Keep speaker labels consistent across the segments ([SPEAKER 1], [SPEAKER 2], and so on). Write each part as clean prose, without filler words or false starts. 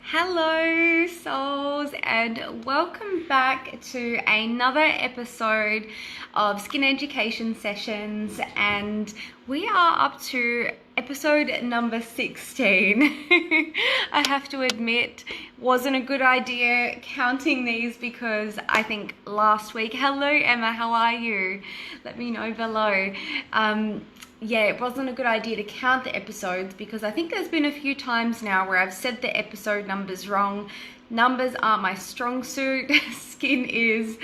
[SPEAKER 1] Hello souls, and welcome back to another episode of Skin Education Sessions, and we are up to episode number 16. I have to admit, wasn't a good idea counting these because I think last week, hello Emma, how are you? Let me know below. Yeah, it wasn't a good idea to count the episodes because I think there's been a few times now where I've said the episode numbers wrong. Numbers aren't my strong suit, skin is,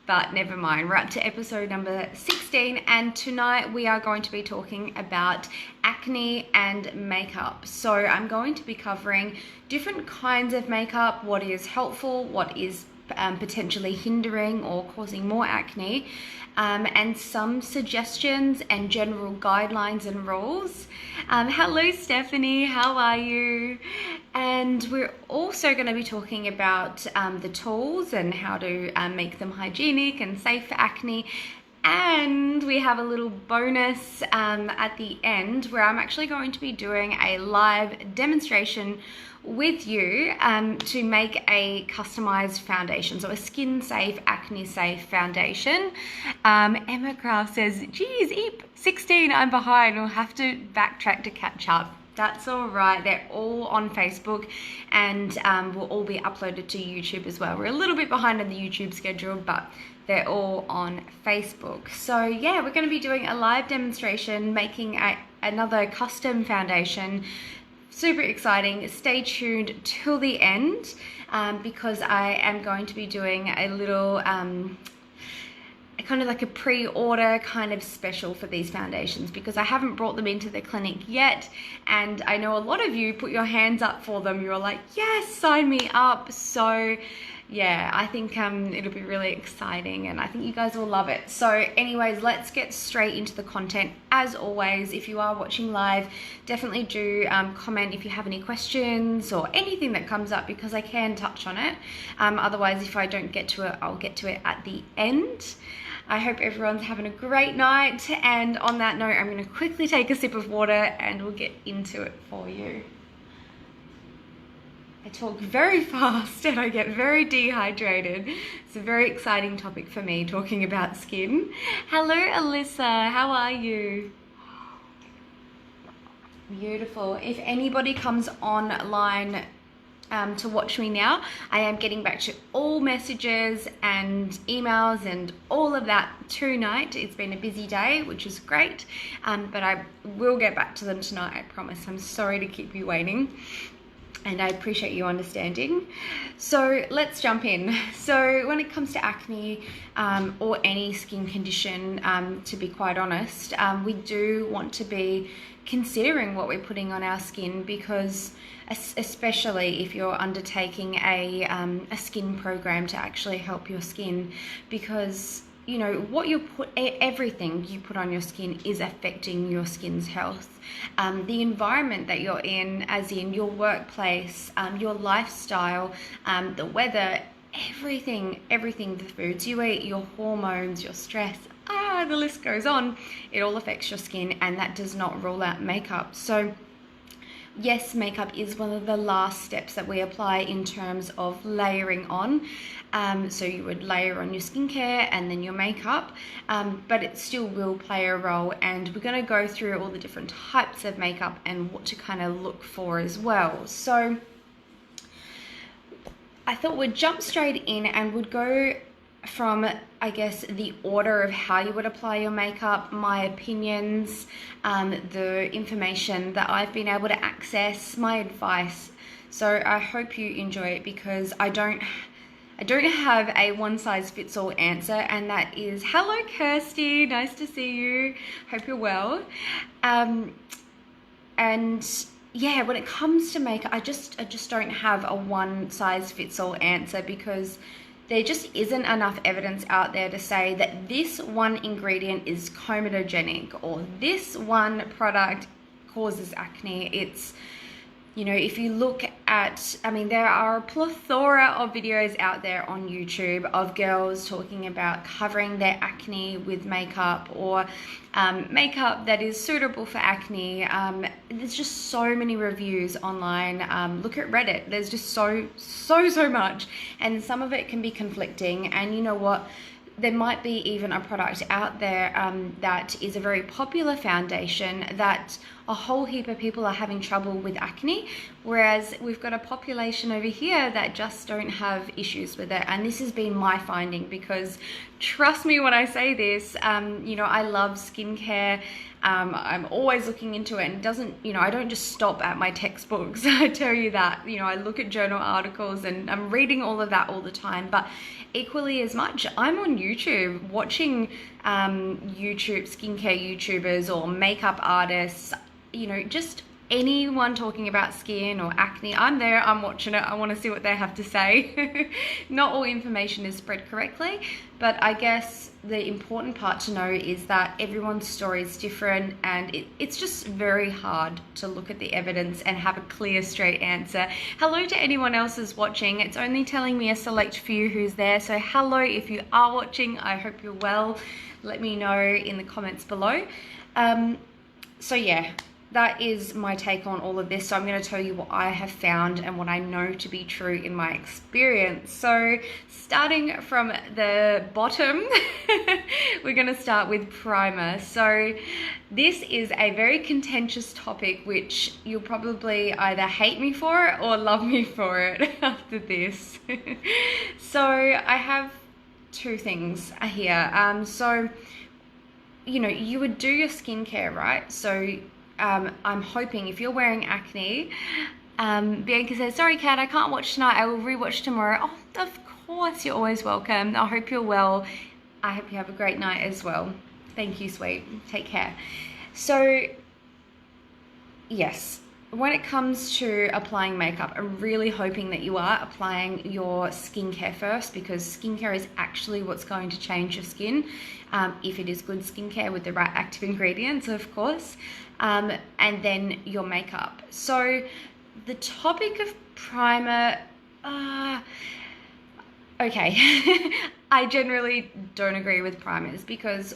[SPEAKER 1] but never mind. We're up to episode number 16, and tonight we are going to be talking about acne and makeup. So I'm going to be covering different kinds of makeup, what is helpful, what is potentially hindering or causing more acne, and some suggestions and general guidelines and rules. Hello Stephanie, how are you? And we're also going to be talking about the tools and how to make them hygienic and safe for acne. And we have a little bonus at the end where I'm actually going to be doing a live demonstration with you to make a customized foundation, so a skin safe, acne safe foundation. Emma Craft says, geez, Eep, 16, I'm behind, we'll have to backtrack to catch up. That's all right, they're all on Facebook and will all be uploaded to YouTube as well. We're a little bit behind on the YouTube schedule, but they're all on Facebook. So yeah, we're going to be doing a live demonstration, making another custom foundation. Super exciting. Stay tuned till the end because I am going to be doing a little kind of like a pre-order kind of special for these foundations because I haven't brought them into the clinic yet, and I know a lot of you put your hands up for them. You're like, yes, sign me up. So yeah, I think it'll be really exciting and I think you guys will love it. So anyways, let's get straight into the content. As always, if you are watching live, definitely do comment if you have any questions or anything that comes up because I can touch on it. Otherwise, if I don't get to it, I'll get to it at the end. I hope everyone's having a great night, and on that note, I'm going to quickly take a sip of water and we'll get into it for you. I talk very fast and I get very dehydrated. It's a very exciting topic for me, talking about skin. Hello Alyssa, how are you? Beautiful. If anybody comes online to watch me now, I am getting back to all messages and emails and all of that tonight. It's been a busy day, which is great, but I will get back to them tonight, I promise. I'm sorry to keep you waiting, and I appreciate you understanding. So let's jump in. So when it comes to acne or any skin condition, to be quite honest, we do want to be considering what we're putting on our skin, because especially if you're undertaking a skin program to actually help your skin, because you know what you put, everything you put on your skin is affecting your skin's health. The environment that you're in, as in your workplace, your lifestyle, the weather, everything, the foods you eat, your hormones, your stress, the list goes on. It all affects your skin, and that does not rule out makeup. So yes, makeup is one of the last steps that we apply in terms of layering on. So you would layer on your skincare and then your makeup, but it still will play a role, and we're going to go through all the different types of makeup and what to kind of look for as well. So I thought we'd jump straight in and would go from, I guess, the order of how you would apply your makeup, my opinions, the information that I've been able to access, my advice. So I hope you enjoy it, because I don't have a one-size-fits-all answer, and that is, hello Kirsty, nice to see you, hope you're well. And yeah, when it comes to makeup, I just don't have a one-size-fits-all answer, because there just isn't enough evidence out there to say that this one ingredient is comedogenic or this one product causes acne. if you look at, I mean, there are a plethora of videos out there on YouTube of girls talking about covering their acne with makeup, or makeup that is suitable for acne. There's just so many reviews online. Look at Reddit. There's just so much, and some of it can be conflicting. And you know what? There might be even a product out there that is a very popular foundation that a whole heap of people are having trouble with acne, whereas we've got a population over here that just don't have issues with it. And this has been my finding, because trust me when I say this, I love skincare. I'm always looking into it, and it doesn't, I don't just stop at my textbooks. I tell you that. I look at journal articles and I'm reading all of that all the time, but equally as much, I'm on YouTube watching YouTube skincare YouTubers or makeup artists, just anyone talking about skin or acne. I'm there, I'm watching it, I want to see what they have to say. Not all information is spread correctly, but I guess the important part to know is that everyone's story is different, and it's just very hard to look at the evidence and have a clear, straight answer. Hello to anyone else who's watching. It's only telling me a select few who's there, so hello if you are watching. I hope you're well. Let me know in the comments below. So yeah, that is my take on all of this. So I'm going to tell you what I have found and what I know to be true in my experience. So starting from the bottom, we're going to start with primer. So this is a very contentious topic, which you'll probably either hate me for it or love me for it after this. So I have two things here. So, you would do your skincare, right? So I'm hoping if you're wearing acne, Bianca says, sorry Kat, I can't watch tonight, I will rewatch tomorrow. Oh, of course, you're always welcome. I hope you're well. I hope you have a great night as well. Thank you, sweet. Take care. So yes, when it comes to applying makeup, I'm really hoping that you are applying your skincare first, because skincare is actually what's going to change your skin, if it is good skincare with the right active ingredients, of course, and then your makeup. So the topic of primer, okay, I generally don't agree with primers, because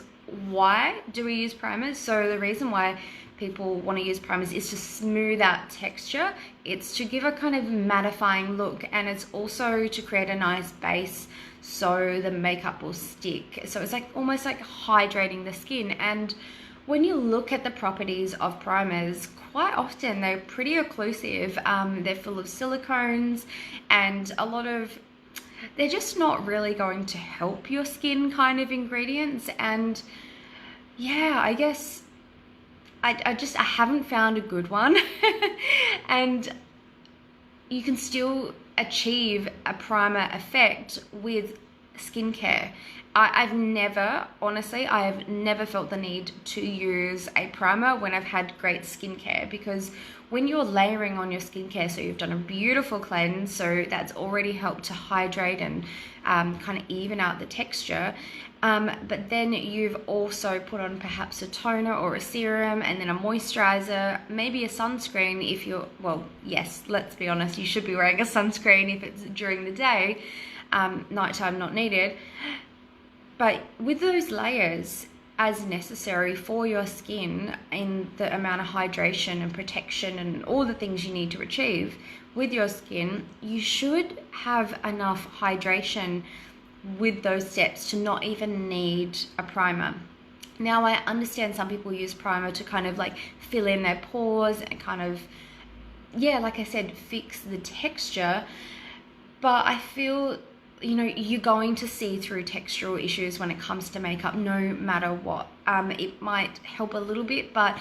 [SPEAKER 1] why do we use primers? So the reason why people want to use primers is to smooth out texture. It's to give a kind of mattifying look, and it's also to create a nice base so the makeup will stick. So it's like almost like hydrating the skin. And when you look at the properties of primers, quite often they're pretty occlusive. They're full of silicones and they're just not really going to help your skin kind of ingredients. And yeah, I guess I haven't found a good one. And you can still achieve a primer effect with skincare. Honestly, I have never felt the need to use a primer when I've had great skincare, because when you're layering on your skincare, so you've done a beautiful cleanse, so that's already helped to hydrate and kind of even out the texture, but then you've also put on perhaps a toner or a serum, and then a moisturizer, maybe a sunscreen if you're, well, yes, let's be honest, you should be wearing a sunscreen if it's during the day, nighttime not needed. But with those layers as necessary for your skin in the amount of hydration and protection and all the things you need to achieve with your skin, you should have enough hydration with those steps to not even need a primer. Now, I understand some people use primer to kind of like fill in their pores and kind of, yeah, like I said, fix the texture, but I feel you're going to see through textural issues when it comes to makeup, no matter what. It might help a little bit, but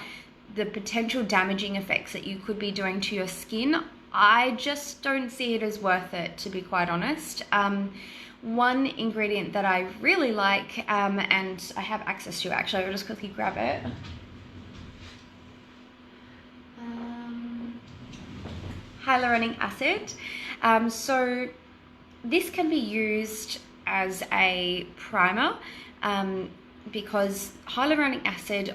[SPEAKER 1] the potential damaging effects that you could be doing to your skin, I just don't see it as worth it, to be quite honest. One ingredient that I really like, and I have access to, actually, I'll just quickly grab it. Hyaluronic acid. So this can be used as a primer, because hyaluronic acid,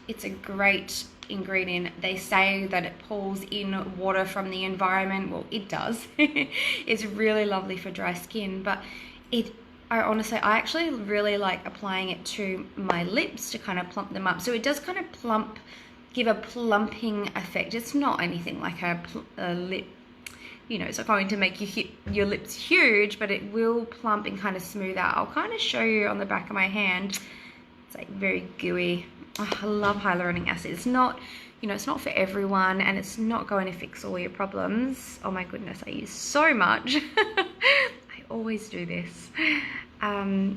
[SPEAKER 1] it's a great ingredient. They say that it pulls in water from the environment. Well, it does. It's really lovely for dry skin, but I actually really like applying it to my lips to kind of plump them up. So it does kind of give a plumping effect. It's not anything like a lip, you know, it's not going to make your lips huge, but it will plump and kind of smooth out. I'll kind of show you on the back of my hand. It's like very gooey. Oh, I love hyaluronic acid. It's not, you know, it's not for everyone, and it's not going to fix all your problems. Oh my goodness, I use so much. I always do this. I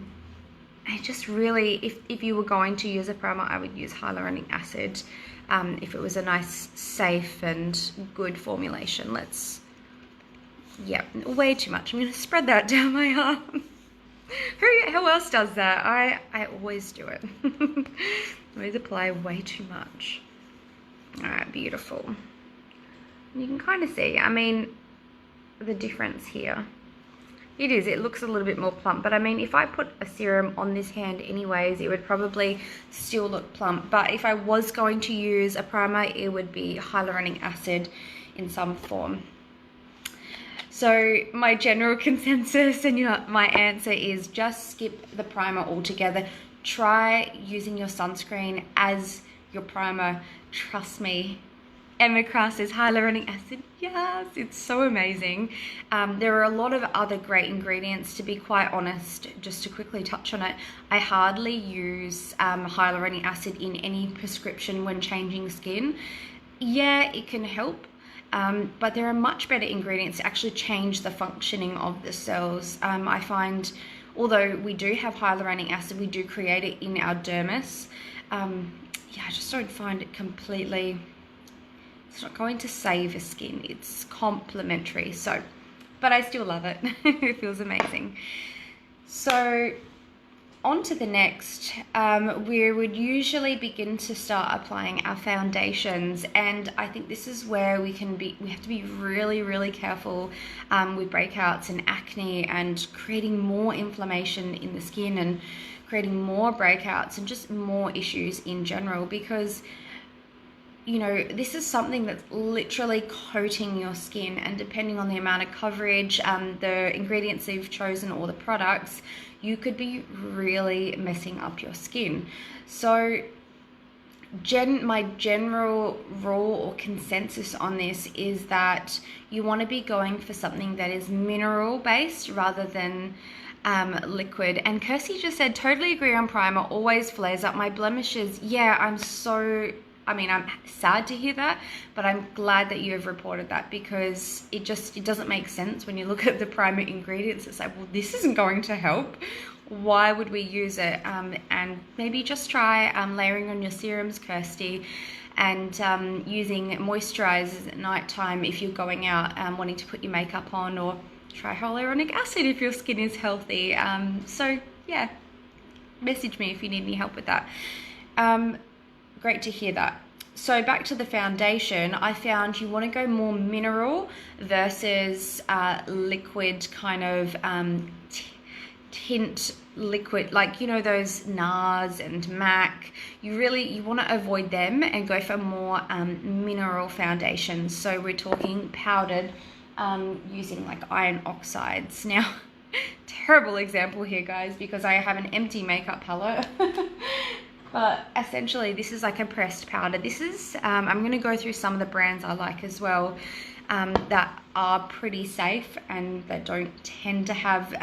[SPEAKER 1] just really, if you were going to use a primer, I would use hyaluronic acid. If it was a nice, safe and good formulation. Yeah, way too much. I'm going to spread that down my arm. Who else does that? I always do it. I always apply way too much. Alright, beautiful. You can kind of see, I mean, the difference here. It looks a little bit more plump, but I mean, if I put a serum on this hand anyways, it would probably still look plump. But if I was going to use a primer, it would be hyaluronic acid in some form. So my general consensus and my answer is just skip the primer altogether. Try using your sunscreen as your primer. Trust me. Emma Kraus says hyaluronic acid. Yes, it's so amazing. There are a lot of other great ingredients, to be quite honest. Just to quickly touch on it, I hardly use hyaluronic acid in any prescription when changing skin. Yeah, it can help. But there are much better ingredients to actually change the functioning of the cells. I find, although we do have hyaluronic acid, we do create it in our dermis. Yeah, I just don't find it completely, it's not going to save a skin. It's complementary. So, but I still love it. It feels amazing. So on to the next, we would usually begin to start applying our foundations, and I think this is where we have to be really, really careful with breakouts and acne and creating more inflammation in the skin and creating more breakouts and just more issues in general, because you know, this is something that's literally coating your skin, and depending on the amount of coverage, the ingredients that you've chosen or the products, you could be really messing up your skin. So my general rule or consensus on this is that you want to be going for something that is mineral based rather than liquid. And Kirsty just said, totally agree on primer, always flares up my blemishes. Yeah, I'm sad to hear that, but I'm glad that you have reported that, because it doesn't make sense when you look at the primer ingredients. It's like, well, this isn't going to help. Why would we use it? And maybe just try layering on your serums, Kirsty, and using moisturizers at nighttime if you're going out wanting to put your makeup on, or try hyaluronic acid if your skin is healthy. So yeah, message me if you need any help with that. Great to hear that. So back to the foundation, I found you want to go more mineral versus liquid kind of tint liquid, like, you know, those NARS and MAC. You want to avoid them and go for more mineral foundations. So we're talking powdered, using like iron oxides. Now, terrible example here, guys, because I have an empty makeup palette. But essentially, this is like a pressed powder. This is, I'm going to go through some of the brands I like as well, that are pretty safe and that don't tend to have,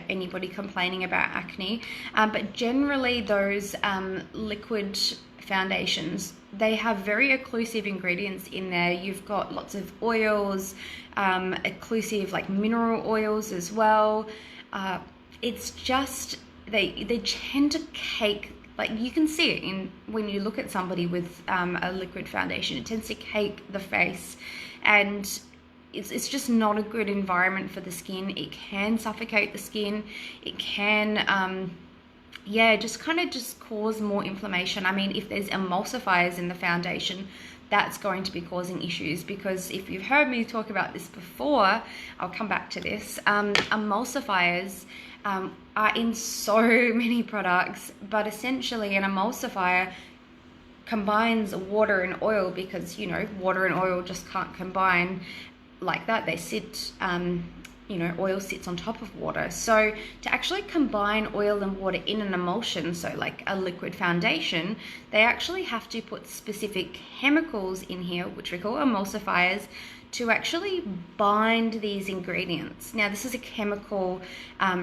[SPEAKER 1] anybody complaining about acne. But generally, those liquid foundations, they have very occlusive ingredients in there. You've got lots of oils, occlusive like mineral oils as well. It's just, they tend to cake, like you can see it when you look at somebody with a liquid foundation. It tends to cake the face, and it's just not a good environment for the skin. It can suffocate the skin. It can just cause more inflammation. I mean, if there's emulsifiers in the foundation, that's going to be causing issues, because if you've heard me talk about this before, I'll come back to this. Emulsifiers are in so many products, but essentially an emulsifier combines water and oil, because, you know, water and oil just can't combine like that. They sit, you know, oil sits on top of water. So to actually combine oil and water in an emulsion, so like a liquid foundation, they actually have to put specific chemicals in here, which we call emulsifiers, to actually bind these ingredients. Now, this is a chemical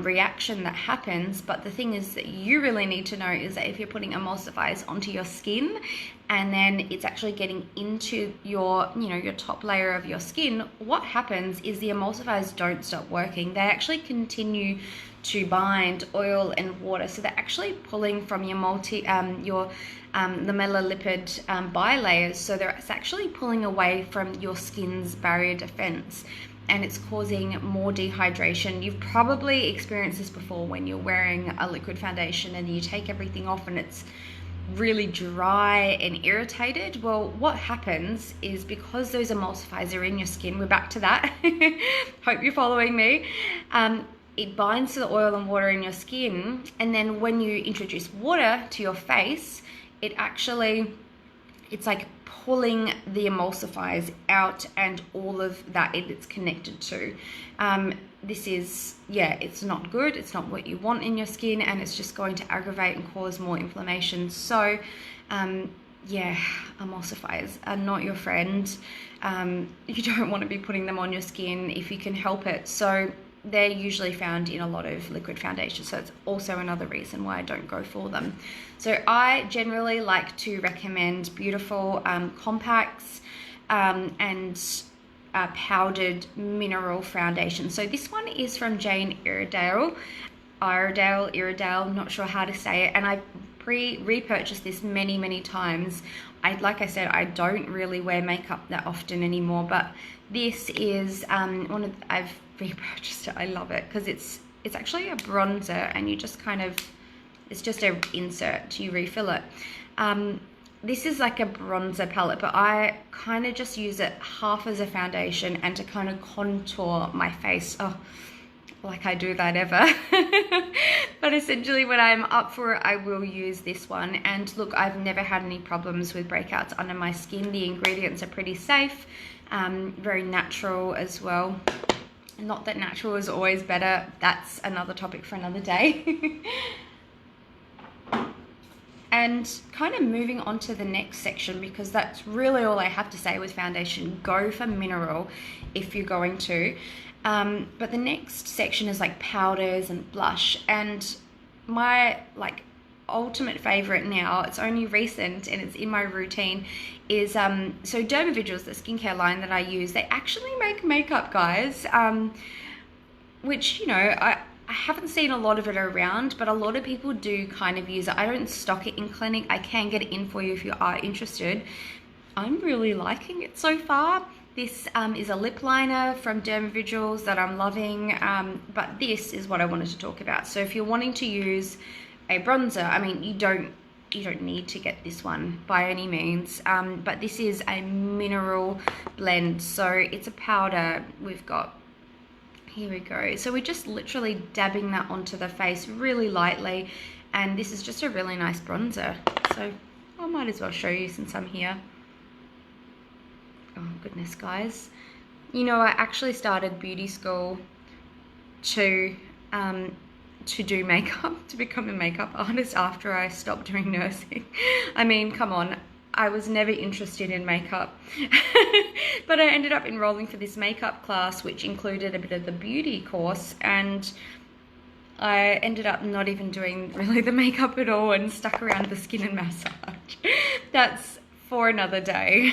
[SPEAKER 1] reaction that happens, but the thing is that you really need to know is that if you're putting emulsifiers onto your skin and then it's actually getting into your, you know, your top layer of your skin, what happens is the emulsifiers don't stop working. They actually continue to bind oil and water. So they're actually pulling from your lamellar-lipid bilayers. So it's actually pulling away from your skin's barrier defense, and it's causing more dehydration. You've probably experienced this before when you're wearing a liquid foundation and you take everything off and it's really dry and irritated. Well, what happens is, because those emulsifiers are in your skin, we're back to that. Hope you're following me. It binds to the oil and water in your skin, and then when you introduce water to your face, it's like pulling the emulsifiers out and all of that it's connected to. This is, yeah, it's not good. It's not what you want in your skin, and it's just going to aggravate and cause more inflammation. So yeah, emulsifiers are not your friend. You don't want to be putting them on your skin if you can help it. So they're usually found in a lot of liquid foundations, so it's also another reason why I don't go for them. So I generally like to recommend beautiful compacts and powdered mineral foundation. So this one is from Jane Iredale, not sure how to say it, and I repurchased this many times. Like I said, I don't really wear makeup that often anymore, but this is I've repurchased it. I love it because it's actually a bronzer, and you just kind of, it's just an insert, you refill it. This is like a bronzer palette, but I kind of just use it half as a foundation and to kind of contour my face. Oh, like I do that ever. But essentially when I'm up for it, I will use this one. And look, I've never had any problems with breakouts under my skin. The ingredients are pretty safe, very natural as well. Not that natural is always better. That's another topic for another day. And kind of moving on to the next section, because that's really all I have to say with foundation. Go for mineral if you're going to. But the next section is like powders and blush. And my ultimate favorite now, it's only recent and it's in my routine, is so Dermavigils, the skincare line that I use, they actually make makeup, guys, which, you know, I haven't seen a lot of it around, but a lot of people do kind of use it. I don't stock it in clinic. I can get it in for you if you are interested. I'm really liking it so far. This is a lip liner from Dermavigils that I'm loving, but this is what I wanted to talk about. So if you're wanting to use a bronzer, I mean, you don't need to get this one by any means, but this is a mineral blend. So it's a powder. We've got, here we go. So we're just literally dabbing that onto the face really lightly, and this is just a really nice bronzer. So I might as well show you since I'm here. Oh goodness, guys. You know, I actually started beauty school to do makeup, to become a makeup artist after I stopped doing nursing. I mean, come on, I was never interested in makeup. But I ended up enrolling for this makeup class, which included a bit of the beauty course, and I ended up not even doing really the makeup at all and stuck around the skin and massage. That's for another day.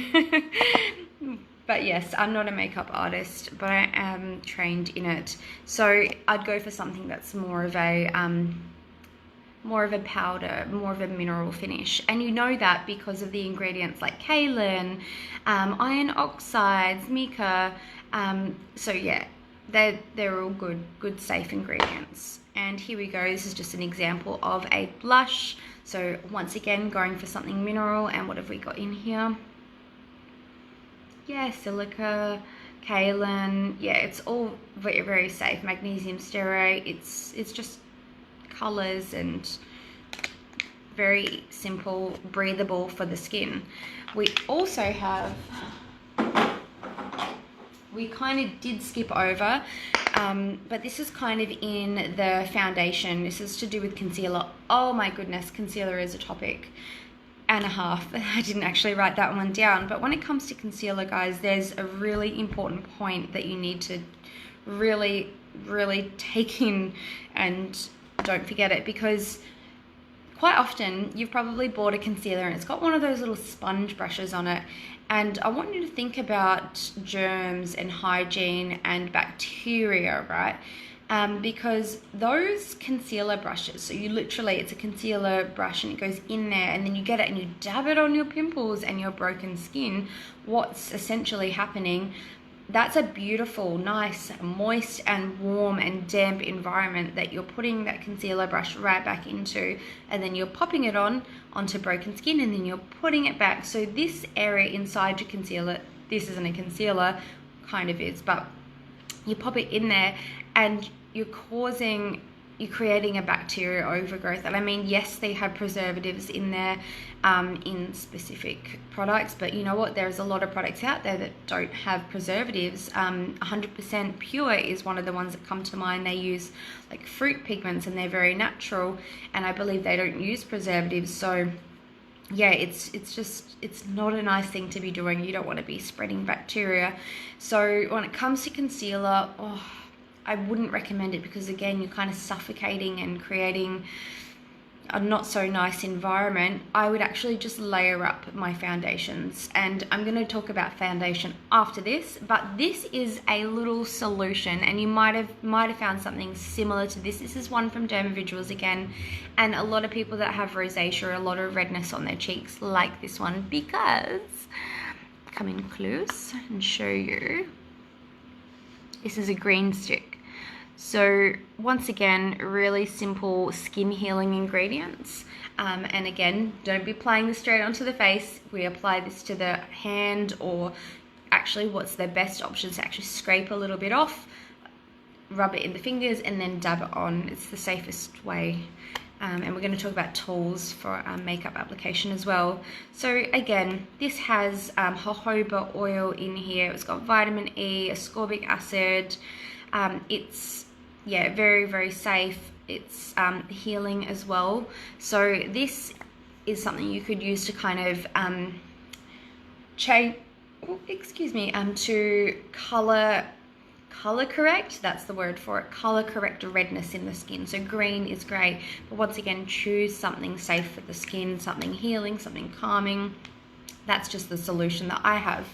[SPEAKER 1] But yes, I'm not a makeup artist, but I am trained in it. So I'd go for something that's more of a powder, more of a mineral finish. And you know that because of the ingredients like kaolin, iron oxides, mica. So yeah, they're all good safe ingredients. And here we go. This is just an example of a blush. So once again, going for something mineral. And what have we got in here? Yeah, silica, kaolin. Yeah, it's all very, very safe. Magnesium stearate. It's just colors and very simple, breathable for the skin. We also have, we kind of did skip over, but this is kind of in the foundation. This is to do with concealer. Oh my goodness, concealer is a topic and a half. I didn't actually write that one down, but when it comes to concealer, guys, there's a really important point that you need to really take in and don't forget it, because quite often you've probably bought a concealer and it's got one of those little sponge brushes on it, and I want you to think about germs and hygiene and bacteria, right? Because those concealer brushes, so you literally, it's a concealer brush and it goes in there, and then you get it and you dab it on your pimples and your broken skin. What's essentially happening, that's a beautiful, nice, moist and warm and damp environment that you're putting that concealer brush right back into, and then you're popping it onto broken skin, and then you're putting it back. So this area inside your concealer, this isn't a concealer, kind of is, but you pop it in there and you're creating a bacteria overgrowth. And I mean, yes, they have preservatives in there in specific products, but you know what, there's a lot of products out there that don't have preservatives. 100% pure is one of the ones that come to mind. They use like fruit pigments and they're very natural, and I believe they don't use preservatives. So yeah, it's not a nice thing to be doing. You don't want to be spreading bacteria. So when it comes to concealer, I wouldn't recommend it, because again, you're kind of suffocating and creating a not so nice environment. I would actually just layer up my foundations, and I'm going to talk about foundation after this, but this is a little solution, and you might have found something similar to this. This is one from Dermavisuals again, and a lot of people that have rosacea, a lot of redness on their cheeks, like this one, because come in close and show you. This is a green stick. So once again, really simple skin healing ingredients. And again, don't be applying this straight onto the face. We apply this to the hand, or actually what's the best option is to actually scrape a little bit off, rub it in the fingers, and then dab it on. It's the safest way. And we're going to talk about tools for makeup application as well. So again, this has jojoba oil in here. It's got vitamin E, ascorbic acid. It's very safe. It's healing as well. So this is something you could use to kind of to color correct, that's the word for it, color correct redness in the skin. So green is great, but once again, choose something safe for the skin, something healing, something calming. That's just the solution that I have.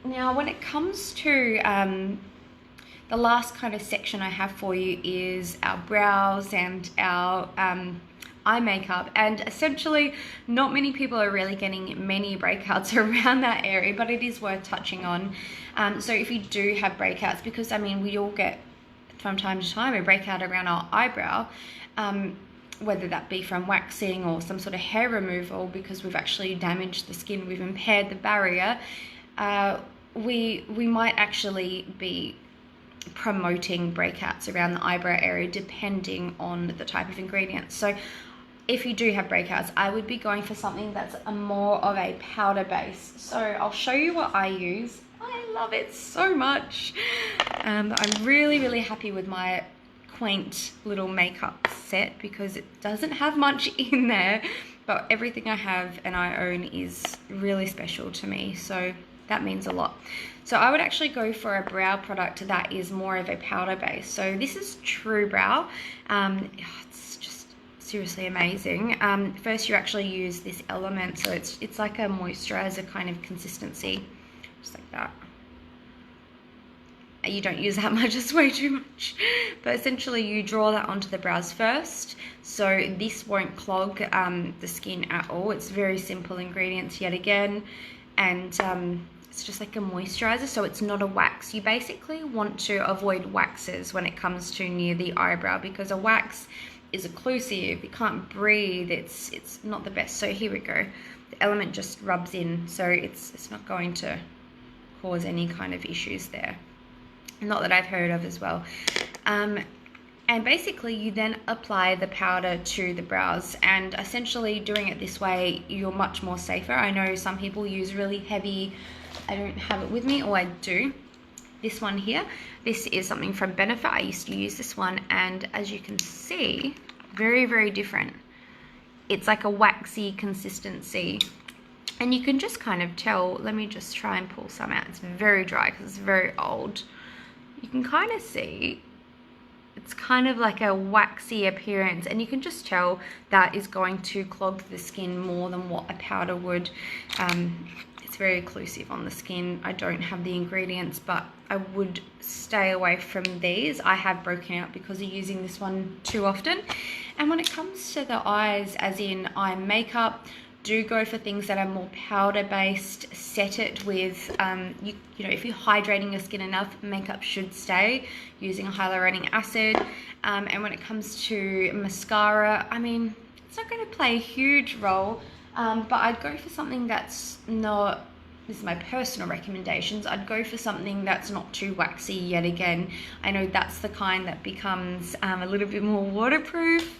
[SPEAKER 1] Now, when it comes to the last kind of section I have for you is our brows and our eye makeup, and essentially not many people are really getting many breakouts around that area, but it is worth touching on. So if you do have breakouts, because I mean, we all get from time to time a breakout around our eyebrow, whether that be from waxing or some sort of hair removal, because we've actually damaged the skin, we've impaired the barrier, we might actually be promoting breakouts around the eyebrow area depending on the type of ingredients. So if you do have breakouts, I would be going for something that's more of a powder base. So I'll show you what I use. I love it so much. I'm really happy with my quaint little makeup set, because it doesn't have much in there, but everything I have and I own is really special to me. So that means a lot. So I would actually go for a brow product that is more of a powder base. So this is True Brow. It's just seriously amazing. First, you actually use this element, so it's like a moisturizer kind of consistency, just like that. You don't use that much, it's way too much. But essentially you draw that onto the brows first, so this won't clog the skin at all. It's very simple ingredients yet again, and it's just like a moisturizer, so it's not a wax. You basically want to avoid waxes when it comes to near the eyebrow, because a wax is occlusive, you can't breathe, it's not the best. So here we go, the element just rubs in, so it's not going to cause any kind of issues there, not that I've heard of as well. And basically you then apply the powder to the brows, and essentially doing it this way, you're much more safer. I know some people use really heavy, I don't have it with me, or I do. This one here, this is something from Benefit. I used to use this one, and as you can see, very, very different. It's like a waxy consistency, and you can just kind of tell. Let me just try and pull some out. It's very dry because it's very old. You can kind of see it's kind of like a waxy appearance, and you can just tell that is going to clog the skin more than what a powder would. It's very occlusive on the skin. I don't have the ingredients, but I would stay away from these. I have broken out because of using this one too often. And when it comes to the eyes, as in eye makeup, do go for things that are more powder based. Set it with, you know, if you're hydrating your skin enough, makeup should stay using a hyaluronic acid. And when it comes to mascara, I mean, it's not going to play a huge role, but I'd go for something that's not, this is my personal recommendations, I'd go for something that's not too waxy yet again. I know that's the kind that becomes a little bit more waterproof.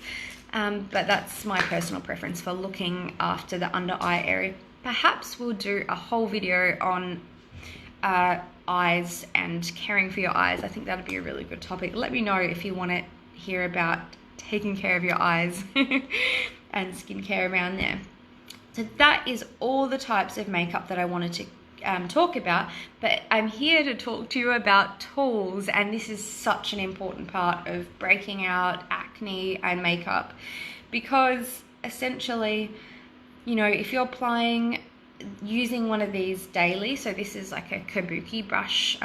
[SPEAKER 1] But that's my personal preference for looking after the under eye area. Perhaps we'll do a whole video on eyes and caring for your eyes. I think that'd be a really good topic. Let me know if you want to hear about taking care of your eyes and skincare around there. So that is all the types of makeup that I wanted to talk about, but I'm here to talk to you about tools, and this is such an important part of breaking out acne and makeup, because essentially, you know, if you're applying using one of these daily, so this is like a kabuki brush,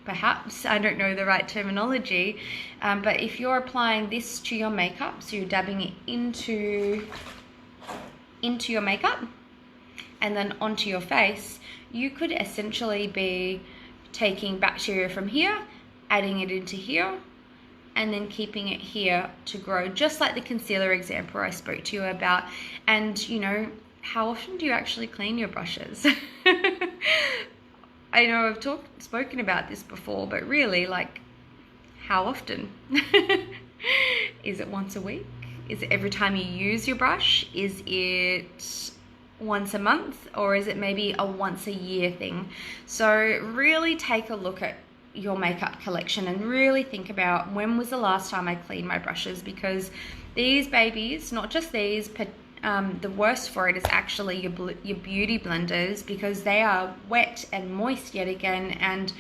[SPEAKER 1] perhaps, I don't know the right terminology, but if you're applying this to your makeup, so you're dabbing it into your makeup and then onto your face, you could essentially be taking bacteria from here, adding it into here, and then keeping it here to grow, just like the concealer example I spoke to you about. And, you know, how often do you actually clean your brushes? I know I've spoken about this before, but really, like, how often? Is it once a week? Is it every time you use your brush? Is it once a month, or is it maybe a once a year thing? So really take a look at your makeup collection and really think about, when was the last time I cleaned my brushes? Because these babies, not just these, but the worst for it is actually your beauty blenders, because they are wet and moist yet again, and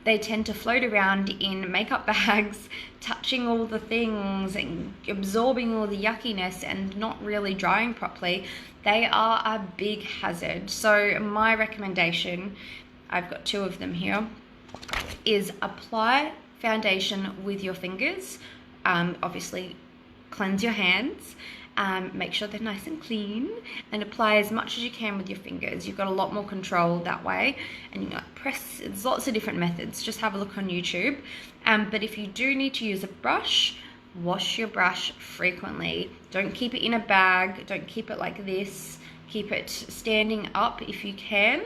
[SPEAKER 1] they tend to float around in makeup bags, touching all the things and absorbing all the yuckiness and not really drying properly. They are a big hazard. So my recommendation, I've got 2 of them here, is apply foundation with your fingers. Obviously cleanse your hands. Make sure they're nice and clean, and apply as much as you can with your fingers. You've got a lot more control that way, and you can press. There's lots of different methods. Just have a look on YouTube. But if you do need to use a brush, wash your brush frequently. Don't keep it in a bag. Don't keep it like this. Keep it standing up if you can.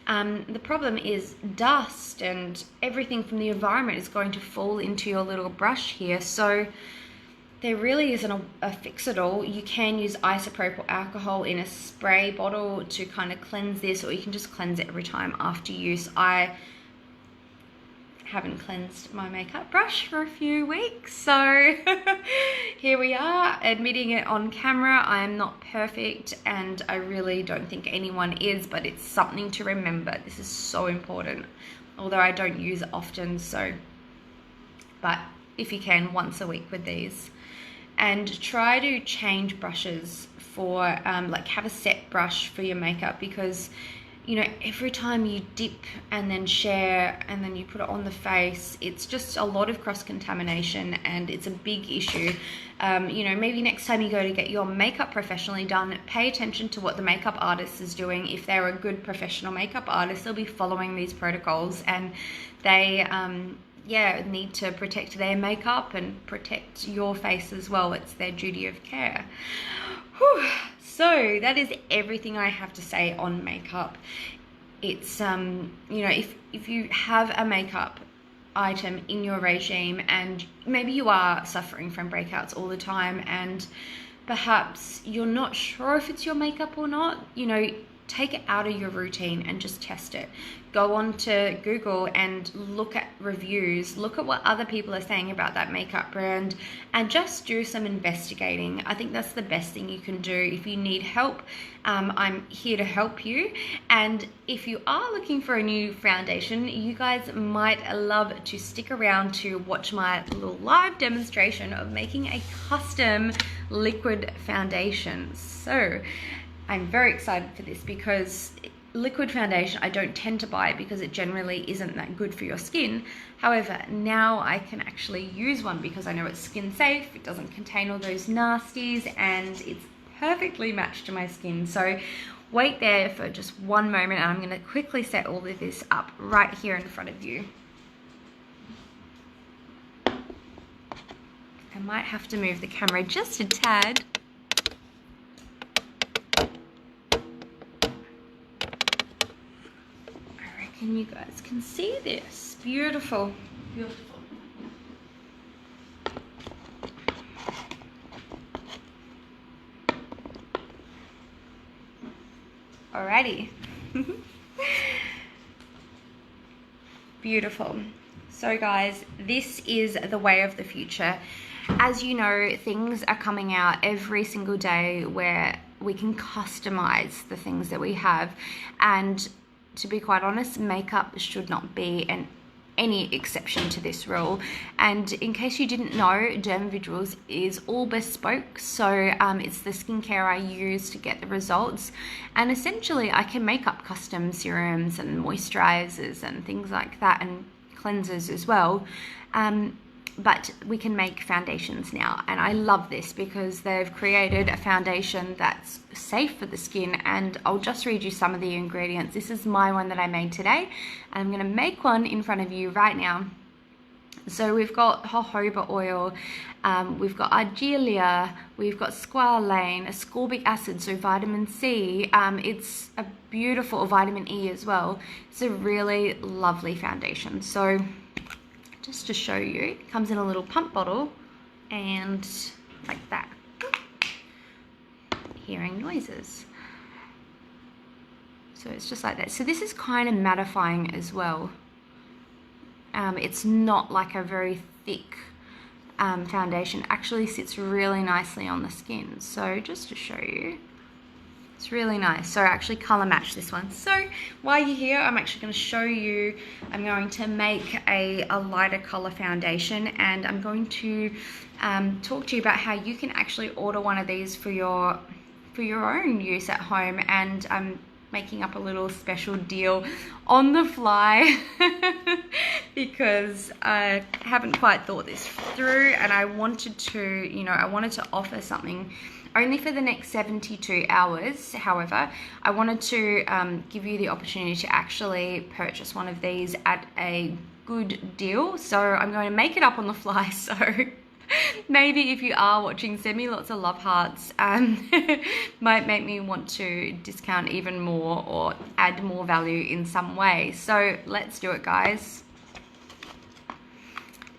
[SPEAKER 1] The problem is dust and everything from the environment is going to fall into your little brush here. So there really isn't a fix-it-all. You can use isopropyl alcohol in a spray bottle to kind of cleanse this, or you can just cleanse it every time after use. I haven't cleansed my makeup brush for a few weeks, so here we are, admitting it on camera. I am not perfect, and I really don't think anyone is, but it's something to remember. This is so important, although I don't use it often, so, but if you can, once a week with these. And try to change brushes for, like, have a set brush for your makeup, because, you know, every time you dip and then share and then you put it on the face, it's just a lot of cross-contamination, and it's a big issue. You know, maybe next time you go to get your makeup professionally done, pay attention to what the makeup artist is doing. If they're a good professional makeup artist, they'll be following these protocols, and they need to protect their makeup and protect your face as well. It's their duty of care. Whew. So that is everything I have to say on makeup. It's, you know, if you have a makeup item in your regime, and maybe you are suffering from breakouts all the time and perhaps you're not sure if it's your makeup or not, you know, take it out of your routine and just test it. Go on to Google and look at reviews, look at what other people are saying about that makeup brand, and just do some investigating. I think that's the best thing you can do. If you need help, I'm here to help you. And if you are looking for a new foundation, you guys might love to stick around to watch my little live demonstration of making a custom liquid foundation. So I'm very excited for this because liquid foundation I don't tend to buy because it generally isn't that good for your skin. However, now I can actually use one because I know it's skin safe, it doesn't contain all those nasties, and it's perfectly matched to my skin. So wait there for just one moment and I'm going to quickly set all of this up right here in front of you. I might have to move the camera just a tad. And you guys can see this. Beautiful, beautiful. Alrighty. Beautiful. So guys, this is the way of the future. As you know, things are coming out every single day where we can customize the things that we have, and to be quite honest, makeup should not be any exception to this rule. And in case you didn't know, Dermavisuals is all bespoke. So it's the skincare I use to get the results. And essentially I can make up custom serums and moisturizers and things like that, and cleansers as well. But we can make foundations now, and I love this because they've created a foundation that's safe for the skin. And I'll just read you some of the ingredients. This is my one that I made today, and I'm going to make one in front of you right now. So we've got jojoba oil, we've got argelia, we've got squalane, ascorbic acid, so vitamin C. It's a beautiful vitamin E as well. It's a really lovely foundation. So just to show you, it comes in a little pump bottle, and like that. Hearing noises. So it's just like that. So this is kind of mattifying as well. It's not like a very thick foundation. It actually sits really nicely on the skin. So just to show you, it's really nice. So I actually color match this one. So while you're here, I'm actually going to show you, I'm going to make a lighter color foundation, and I'm going to talk to you about how you can actually order one of these for your own use at home. And I'm making up a little special deal on the fly because I haven't quite thought this through, and I wanted to, you know, I wanted to offer something only for the next 72 hours. However, I wanted to give you the opportunity to actually purchase one of these at a good deal. So I'm going to make it up on the fly. So maybe if you are watching, send me lots of love hearts. Might make me want to discount even more or add more value in some way. So let's do it, guys.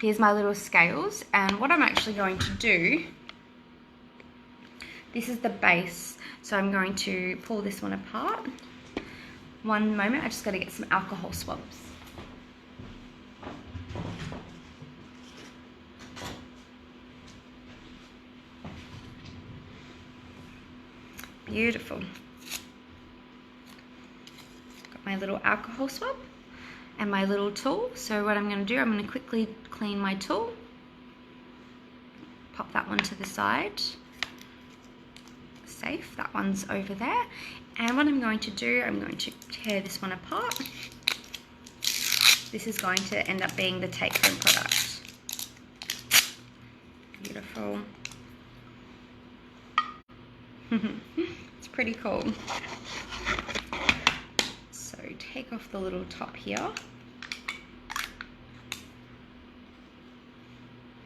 [SPEAKER 1] Here's my little scales, and what I'm actually going to do, this is the base, so I'm going to pull this one apart. One moment, I just got to get some alcohol swabs. Beautiful. Got my little alcohol swab and my little tool. So what I'm going to do, I'm going to quickly clean my tool. Pop that one to the side. Safe, that one's over there. And what I'm going to do, I'm going to tear this one apart. This is going to end up being the take-home product. Beautiful. It's pretty cool. So take off the little top here.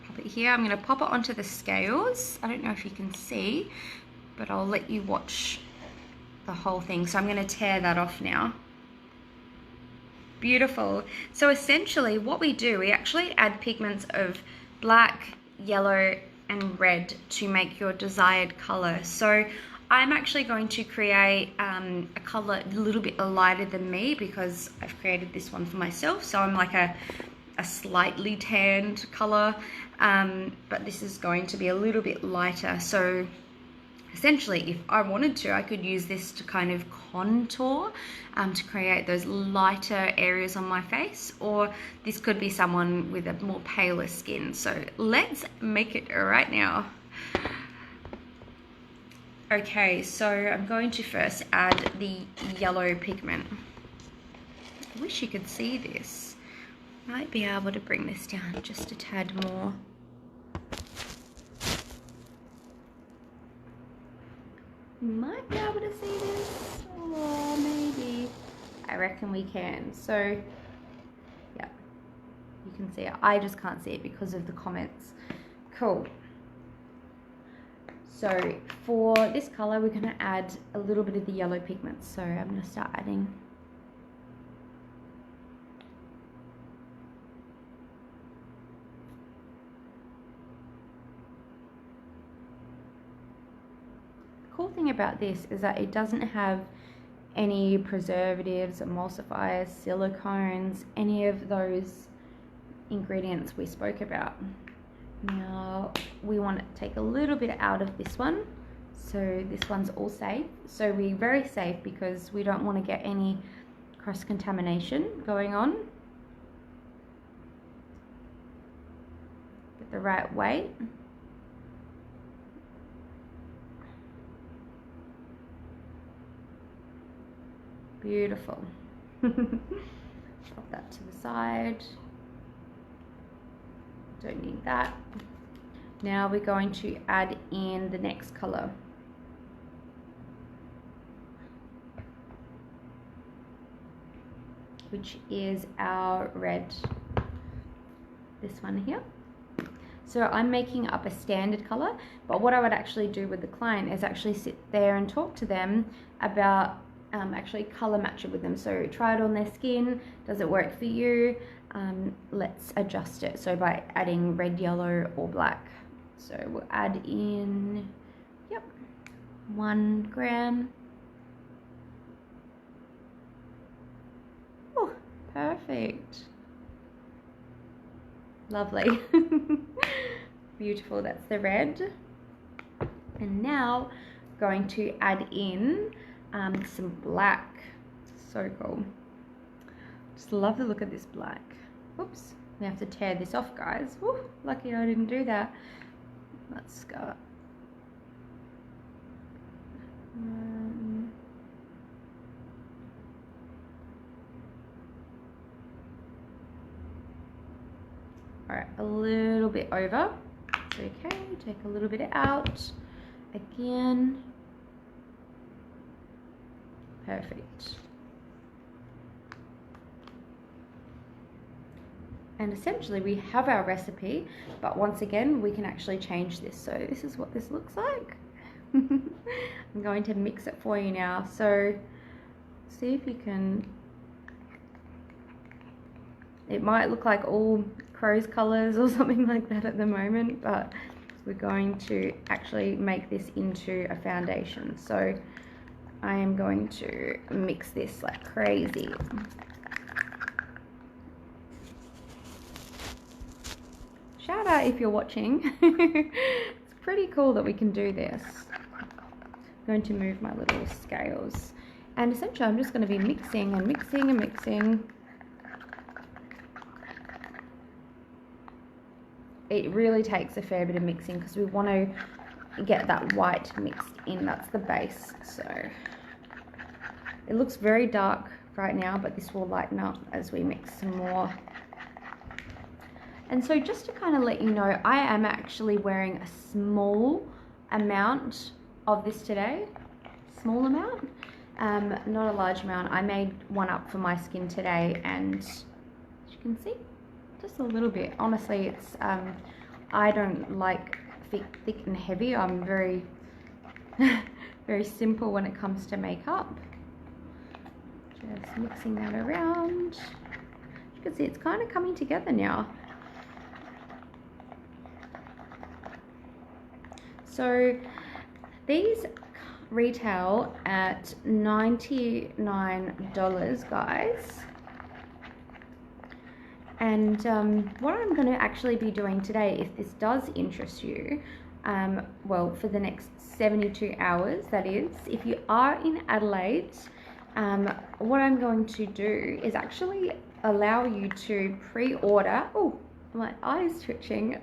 [SPEAKER 1] Pop it here. I'm going to pop it onto the scales. I don't know if you can see, but I'll let you watch the whole thing. So I'm going to tear that off now. Beautiful. So essentially what we do, we actually add pigments of black, yellow, and red to make your desired color. So I'm actually going to create a color a little bit lighter than me because I've created this one for myself. So I'm like a slightly tanned color, but this is going to be a little bit lighter. So essentially, if I wanted to, I could use this to kind of contour to create those lighter areas on my face, or this could be someone with a more paler skin. So let's make it right now. Okay, so I'm going to first add the yellow pigment. I wish you could see this. Might be able to bring this down just a tad more. You might be able to see this, or maybe. I reckon we can. So, yeah, you can see it. I just can't see it because of the comments. Cool. So for this color, we're going to add a little bit of the yellow pigment. So I'm going to start adding. Cool thing about this is that it doesn't have any preservatives, emulsifiers, silicones, any of those ingredients we spoke about. Now we want to take a little bit out of this one, so this one's all safe. So we're very safe because we don't want to get any cross-contamination going on. Get the right weight. Beautiful. Pop that to the side. Don't need that. Now we're going to add in the next color. Which is our red. This one here. So I'm making up a standard color, but what I would actually do with the client is actually sit there and talk to them about actually color match it with them. So try it on their skin. Does it work for you? Let's adjust it. So by adding red, yellow, or black. So we'll add in, 1 gram. Oh, perfect. Lovely. Beautiful. That's the red. And now going to add in some black. So cool. Just love the look of this black. Oops, we have to tear this off, guys. Woo, lucky I didn't do that. Let's go. All right, a little bit over. It's okay, take a little bit out. Again. Perfect. And essentially we have our recipe, but once again we can actually change this. So this is what this looks like. I'm going to mix it for you now. So see if you can, it might look like all crow's colors or something like that at the moment, but we're going to actually make this into a foundation. So I am going to mix this like crazy. Shout out if you're watching. It's pretty cool that we can do this. I'm going to move my little scales. And essentially I'm just going to be mixing and mixing and mixing. It really takes a fair bit of mixing because we want to get that white mixed in. That's the base. So it looks very dark right now, but this will lighten up as we mix some more. And so just to kind of let you know, I am actually wearing a small amount of this today. Small amount, not a large amount. I made one up for my skin today, and as you can see, just a little bit. Honestly, it's I don't like thick and heavy. I'm very very simple when it comes to makeup. Just mixing that around. can see, it's kind of coming together now. So these retail at $99, guys. And what I'm going to actually be doing today, if this does interest you, well, for the next 72 hours, that is, if you are in Adelaide, what I'm going to do is actually allow you to pre-order. Oh, my eye's twitching.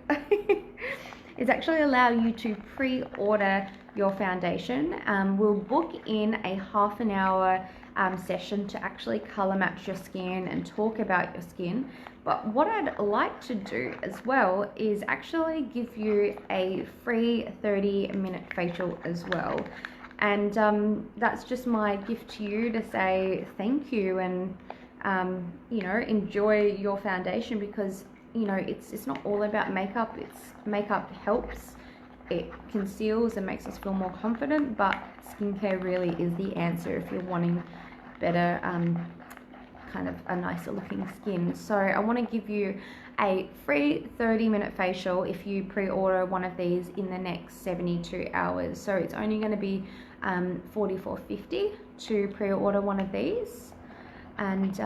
[SPEAKER 1] Is actually allow you to pre-order your foundation. We'll book in a half an hour session to actually color match your skin and talk about your skin. But what I'd like to do as well is actually give you a free 30-minute facial as well. And that's just my gift to you to say thank you and, you know, enjoy your foundation, because, you know, it's not all about makeup. Makeup helps, it conceals and makes us feel more confident, but skincare really is the answer if you're wanting better, kind of a nicer looking skin. So I want to give you a free 30-minute facial if you pre-order one of these in the next 72 hours. So it's only going to be $44.50 to pre-order one of these. And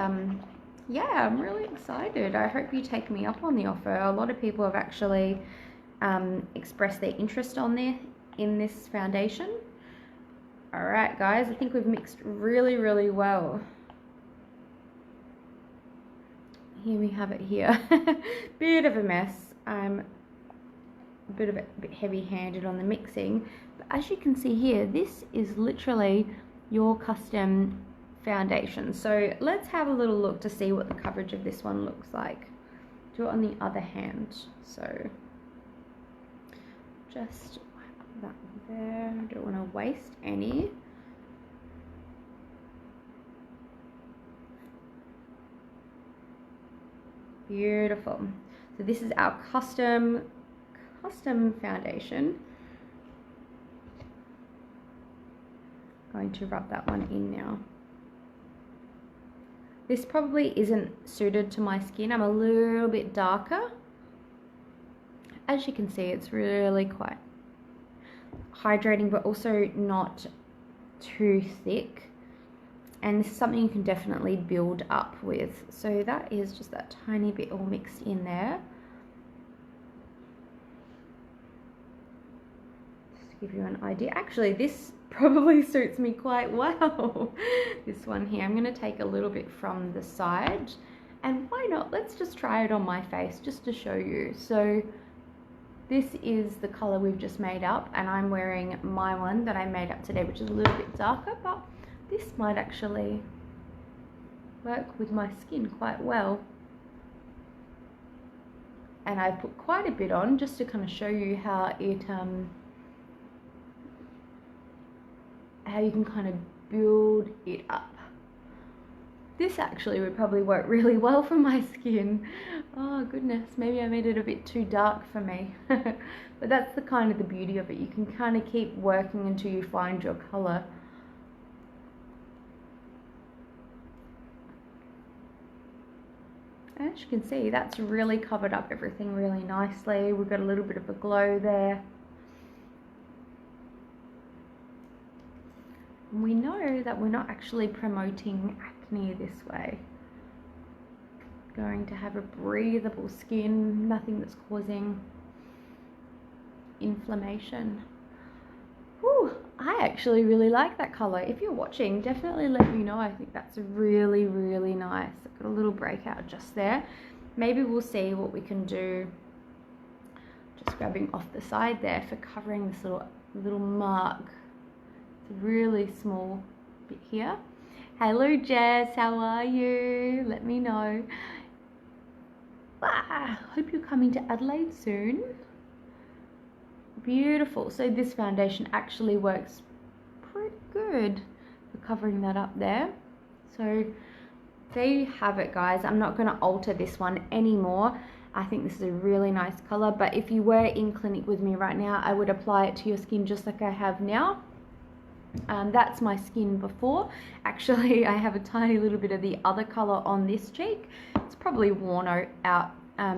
[SPEAKER 1] yeah, I'm really excited. I hope you take me up on the offer. A lot of people have actually expressed their interest in this foundation. All right, guys, I think we've mixed really, really well. Here we have it here. Bit of a mess. I'm a bit heavy-handed on the mixing, but as you can see here, this is literally your custom foundation. So let's have a little look to see what the coverage of this one looks like. Do it on the other hand. So just wipe that there. I don't want to waste any. Beautiful. So this is our custom foundation. Going to rub that one in now. This probably isn't suited to my skin. I'm a little bit darker. As you can see, it's really quite hydrating, but also not too thick. And this is something you can definitely build up with. So that is just that tiny bit all mixed in there. Just to give you an idea. Actually, this probably suits me quite well. This one here. I'm going to take a little bit from the side. And why not? Let's just try it on my face just to show you. So this is the color we've just made up. And I'm wearing my one that I made up today, which is a little bit darker, but this might actually work with my skin quite well. And I've put quite a bit on just to kind of show you how it, how you can kind of build it up. This actually would probably work really well for my skin. Oh goodness, maybe I made it a bit too dark for me. But that's the kind of the beauty of it. You can kind of keep working until you find your color. As you can see, that's really covered up everything really nicely. We've got a little bit of a glow there. And we know that we're not actually promoting acne this way. Going to have a breathable skin, nothing that's causing inflammation. Whew, I actually really like that color. If you're watching, definitely let me know. I think that's really, really nice. I've got a little breakout just there. Maybe we'll see what we can do. Just grabbing off the side there for covering this little mark. It's a really small bit here. Hello Jess, how are you? Let me know. Hope you're coming to Adelaide soon. Beautiful. So this foundation actually works pretty good for covering that up there. So there you have it, guys. I'm not going to alter this one anymore. I think this is a really nice color, but if you were in clinic with me right now, I would apply it to your skin just like I have now. That's my skin before. Actually, I have a tiny little bit of the other color on this cheek. It's probably worn out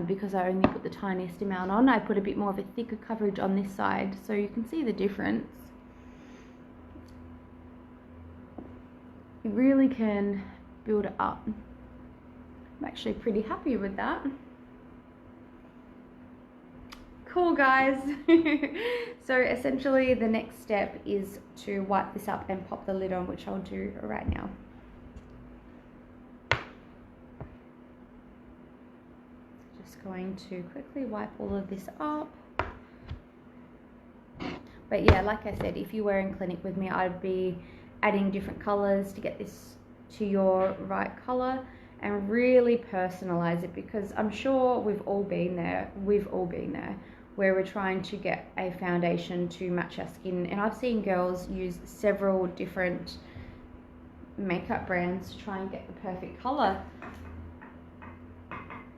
[SPEAKER 1] because I only put the tiniest amount on. I put a bit more of a thicker coverage on this side, so you can see the difference. You really can build it up. I'm actually pretty happy with that. Cool, guys. So essentially the next step is to wipe this up and pop the lid on, which I'll do right now. Just going to quickly wipe all of this up. But yeah, like I said, if you were in clinic with me, I'd be adding different colors to get this to your right color and really personalize it, because I'm sure we've all been there where we're trying to get a foundation to match our skin. And I've seen girls use several different makeup brands to try and get the perfect color.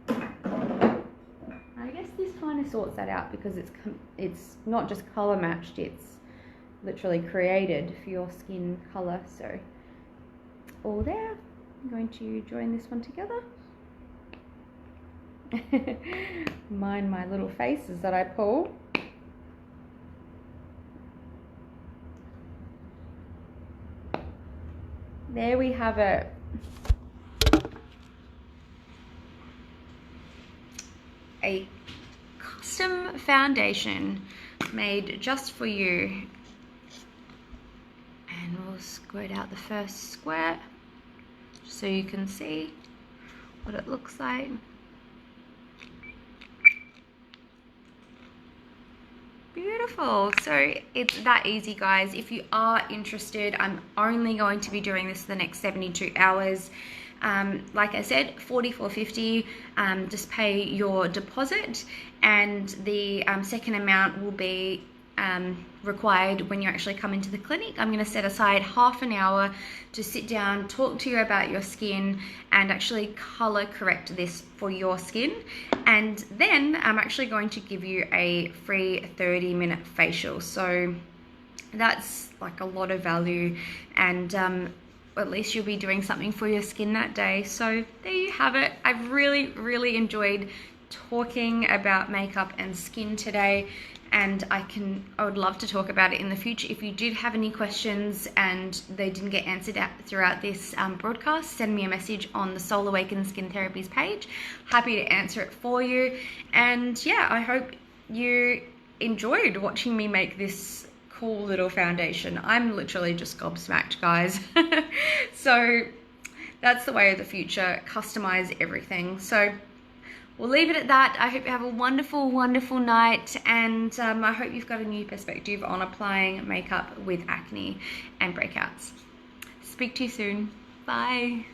[SPEAKER 1] I guess this kind of sorts that out, because it's not just color matched, it's literally created for your skin color. So all there. I'm going to join this one together. Mind my little faces that I pull. There we have it. A custom foundation made just for you. And we'll squirt out the first squirt so you can see what it looks like. Beautiful. So it's that easy, guys. If you are interested, I'm only going to be doing this for the next 72 hours. Like I said, $44.50. Just pay your deposit, and the second amount will be required when you actually come into the clinic. I'm going to set aside half an hour to sit down, talk to you about your skin, and actually color correct this for your skin. And then I'm actually going to give you a free 30-minute facial. So that's like a lot of value, and at least you'll be doing something for your skin that day. So there you have it. I've really enjoyed talking about makeup and skin today, and I would love to talk about it in the future. If you did have any questions and they didn't get answered throughout this broadcast, send me a message on the Soul Awaken Skin Therapies page. Happy to answer it for you. And yeah, I hope you enjoyed watching me make this cool little foundation. I'm literally just gobsmacked, guys. So that's the way of the future. Customize everything. So we'll leave it at that. I hope you have a wonderful night, and I hope you've got a new perspective on applying makeup with acne and breakouts. Speak to you soon. Bye.